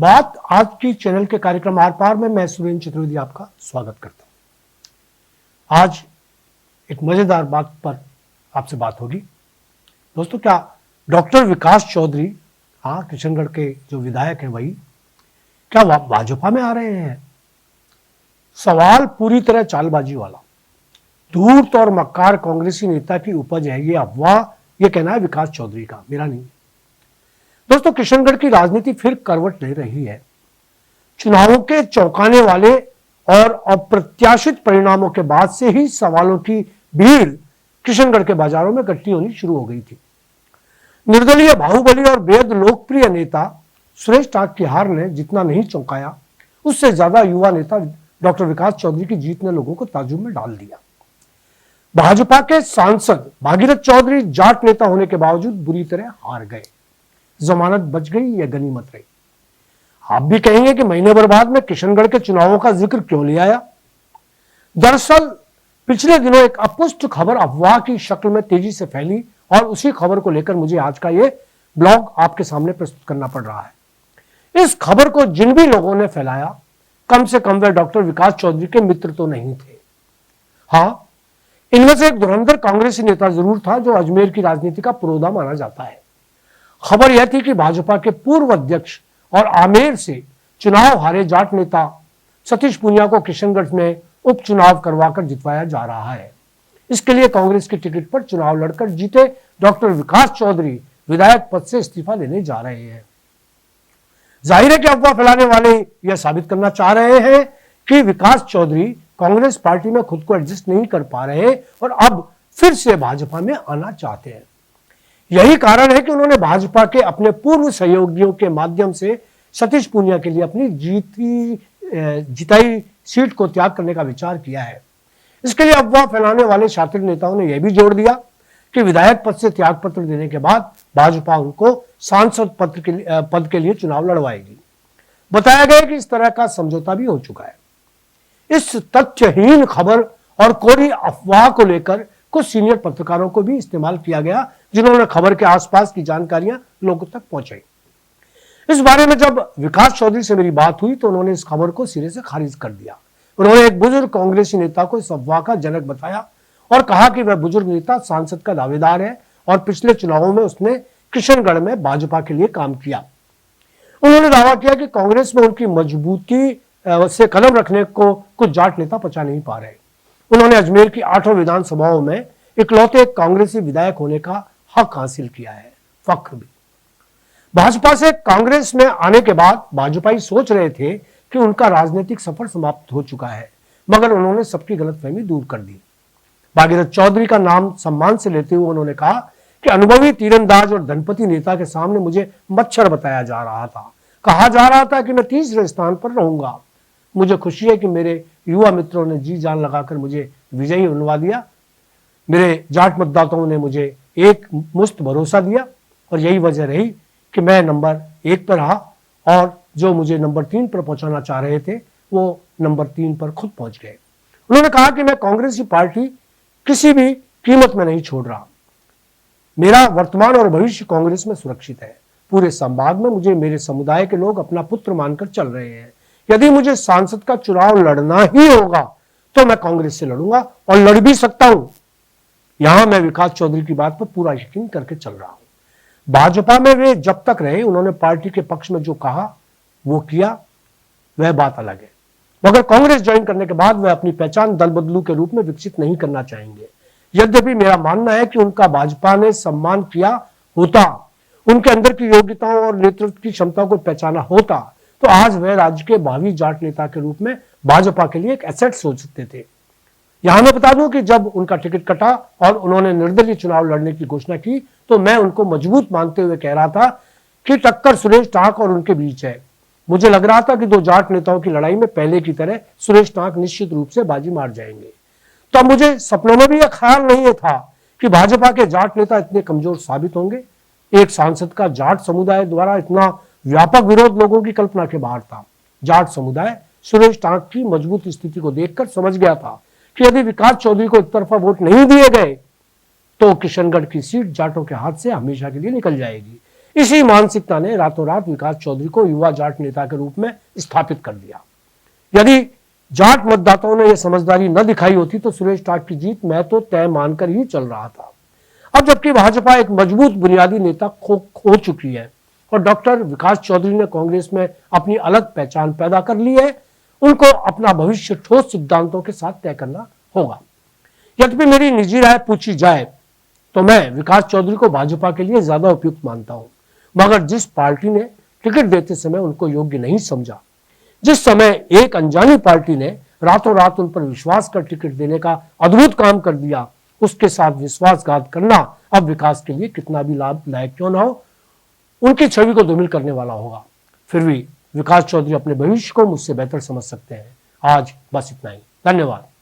बात आज की चैनल के कार्यक्रम आर पार में मैं सुरेंद्र चतुर्वेदी आपका स्वागत करता हूं। आज एक मजेदार बात पर आपसे बात होगी। दोस्तों, क्या डॉक्टर विकास चौधरी, किशनगढ़ के जो विधायक हैं वही, क्या भाजपा में आ रहे हैं? सवाल पूरी तरह चालबाजी वाला, धूर्त और मक्कार कांग्रेसी नेता की उपज है ये अफवाह। ये कहना है विकास चौधरी का, मेरा नहीं। दोस्तों, किशनगढ़ की राजनीति फिर करवट ले रही है। चुनावों के चौंकाने वाले और अप्रत्याशित परिणामों के बाद से ही सवालों की भीड़ किशनगढ़ के बाजारों में इकट्ठी होनी शुरू हो गई थी। निर्दलीय बाहुबली और बेहद लोकप्रिय नेता सुरेश टाक की हार ने जितना नहीं चौंकाया, उससे ज्यादा युवा नेता डॉक्टर विकास चौधरी की जीत ने लोगों को ताज्जुब में डाल दिया। भाजपा के सांसद भागीरथ चौधरी जाट नेता होने के बावजूद बुरी तरह हार गए। जमानत बच गई या गनीमत रही? आप भी कहेंगे कि महीने भर बाद में किशनगढ़ के चुनावों का जिक्र क्यों ले आया? दरअसल पिछले दिनों एक अपुष्ट खबर अफवाह की शक्ल में तेजी से फैली और उसी खबर को लेकर मुझे आज का ये ब्लॉग आपके सामने प्रस्तुत करना पड़ रहा है। इस खबर को जिन भी लोगों ने फैलाया, कम से कम वे डॉक्टर विकास चौधरी के मित्र तो नहीं थे। हाँ, इनमें से एक धुरंधर कांग्रेसी नेता जरूर था जो अजमेर की राजनीति का पुरोधा माना जाता है। खबर यह थी कि भाजपा के पूर्व अध्यक्ष और आमेर से चुनाव हारे जाट नेता सतीश पूनिया को किशनगढ़ में उपचुनाव करवाकर जितवाया जा रहा है। इसके लिए कांग्रेस की टिकट पर चुनाव लड़कर जीते डॉक्टर विकास चौधरी विधायक पद से इस्तीफा लेने जा रहे हैं। जाहिर है कि अफवाह फैलाने वाले यह साबित करना चाह रहे हैं कि विकास चौधरी कांग्रेस पार्टी में खुद को एडजस्ट नहीं कर पा रहे और अब फिर से भाजपा में आना चाहते हैं। यही कारण है कि उन्होंने भाजपा के अपने पूर्व सहयोगियों के माध्यम से सतीश पूनिया के लिए अपनी जिताई सीट को त्याग करने का विचार किया है। इसके लिए अफवाह फैलाने वाले शातिर नेताओं ने यह भी जोड़ दिया कि विधायक पद से त्याग पत्र देने के बाद भाजपा उनको सांसद पद के लिए चुनाव लड़वाएगी। बताया गया कि इस तरह का समझौता भी हो चुका है। इस तथ्यहीन खबर और कोरी अफवाह को लेकर कुछ सीनियर पत्रकारों को भी इस्तेमाल किया गया, जिन्होंने खबर के आसपास की जानकारियां लोगों तक पहुंचाई। इस बारे में जब विकास चौधरी से मेरी बात हुई तो उन्होंने इस खबर को सिरे से खारिज कर दिया। उन्होंने एक बुजुर्ग कांग्रेसी नेता को इस अफवाह का जनक बताया और कहा कि वह बुजुर्ग नेता सांसद का दावेदार है और पिछले चुनावों में उसने किशनगढ़ में भाजपा के लिए काम किया। उन्होंने दावा किया कि कांग्रेस में उनकी मजबूती से कदम रखने को कुछ जाट नेता पचा नहीं पा रहे। उन्होंने अजमेर की 8 विधानसभाओं में इकलौते कांग्रेसी विधायक होने का हक हासिल किया है, फख्र भी। भाजपा से कांग्रेस में आने के बाद भाजपाई सोच रहे थे कि उनका राजनीतिक सफर समाप्त हो चुका है, मगर उन्होंने सबकी गलतफहमी दूर कर दी। भागीरथ चौधरी का नाम सम्मान से लेते हुए उन्होंने कहा कि अनुभवी तीरंदाज और धनपति नेता के सामने मुझे मच्छर बताया जा रहा था। कहा जा रहा था कि मैं तीसरे स्थान पर रहूंगा। मुझे खुशी है कि मेरे युवा मित्रों ने जी जान लगाकर मुझे विजयी बनवा दिया। मेरे जाट मतदाताओं ने मुझे एक मुश्त भरोसा दिया और यही वजह रही कि मैं नंबर 1 पर रहा और जो मुझे नंबर 3 पर पहुंचाना चाह रहे थे वो नंबर 3 पर खुद पहुंच गए। उन्होंने कहा कि मैं कांग्रेसी पार्टी किसी भी कीमत में नहीं छोड़ रहा। मेरा वर्तमान और भविष्य कांग्रेस में सुरक्षित है। पूरे संभाग में मुझे मेरे समुदाय के लोग अपना पुत्र मानकर चल रहे हैं। यदि मुझे सांसद का चुनाव लड़ना ही होगा तो मैं कांग्रेस से लड़ूंगा और लड़ भी सकता हूं। यहां मैं विकास चौधरी की बात पर पूरा यकीन करके चल रहा हूं। भाजपा में वे जब तक रहे उन्होंने पार्टी के पक्ष में जो कहा वो किया, वह बात अलग है। मगर कांग्रेस ज्वाइन करने के बाद वह अपनी पहचान दल बदलू के रूप में विकसित नहीं करना चाहेंगे। यद्यपि मेरा मानना है कि उनका भाजपा ने सम्मान किया होता, उनके अंदर की योग्यताओं और नेतृत्व की क्षमता को पहचाना होता, तो आज वह राज्य के भावी जाट नेता के रूप में भाजपा के लिए एक एसेट सोच सकते थे। यहां मैं बता दूं कि जब उनका टिकट कटा और उन्होंने निर्दलीय चुनाव लड़ने की घोषणा की तो मैं उनको मजबूत मानते हुए कह रहा था कि टक्कर सुरेश टाक और उनके बीच है। मुझे लग रहा था कि 2 जाट नेताओं की लड़ाई में पहले की तरह सुरेश टाक निश्चित रूप से बाजी मार जाएंगे। तो मुझे सपनों में भी यह ख्याल नहीं था कि भाजपा के जाट नेता इतने कमजोर साबित होंगे। एक सांसद का जाट समुदाय द्वारा इतना व्यापक विरोध लोगों की कल्पना के बाहर था। जाट समुदाय सुरेश टाक की मजबूत स्थिति को देखकर समझ गया था कि यदि विकास चौधरी को एक तरफा वोट नहीं दिए गए तो किशनगढ़ की सीट जाटों के हाथ से हमेशा के लिए निकल जाएगी। इसी मानसिकता ने रातों रात विकास चौधरी को युवा जाट नेता के रूप में स्थापित कर दिया। यदि जाट मतदाताओं ने यह समझदारी न दिखाई होती तो सुरेश टाट की जीत मैं तो तय मानकर ही चल रहा था। अब जबकि भाजपा एक मजबूत बुनियादी नेता खो चुकी है और डॉक्टर विकास चौधरी ने कांग्रेस में अपनी अलग पहचान पैदा कर ली है, उनको अपना भविष्य ठोस सिद्धांतों के साथ तय करना होगा। यद्यपि मेरी निजी राय पूछी जाए तो मैं विकास चौधरी को भाजपा के लिए ज्यादा उपयुक्त मानता हूं, मगर जिस पार्टी ने टिकट देते समय उनको योग्य नहीं समझा, जिस समय एक अनजानी पार्टी ने रातों रात उन पर विश्वास कर टिकट देने का अद्भुत काम कर दिया, उसके साथ विश्वासघात करना अब विकास के लिए कितना भी लाभदायक क्यों ना हो, उनकी छवि को धूमिल करने वाला होगा। फिर भी विकास चौधरी अपने भविष्य को मुझसे बेहतर समझ सकते हैं। आज बस इतना ही। धन्यवाद।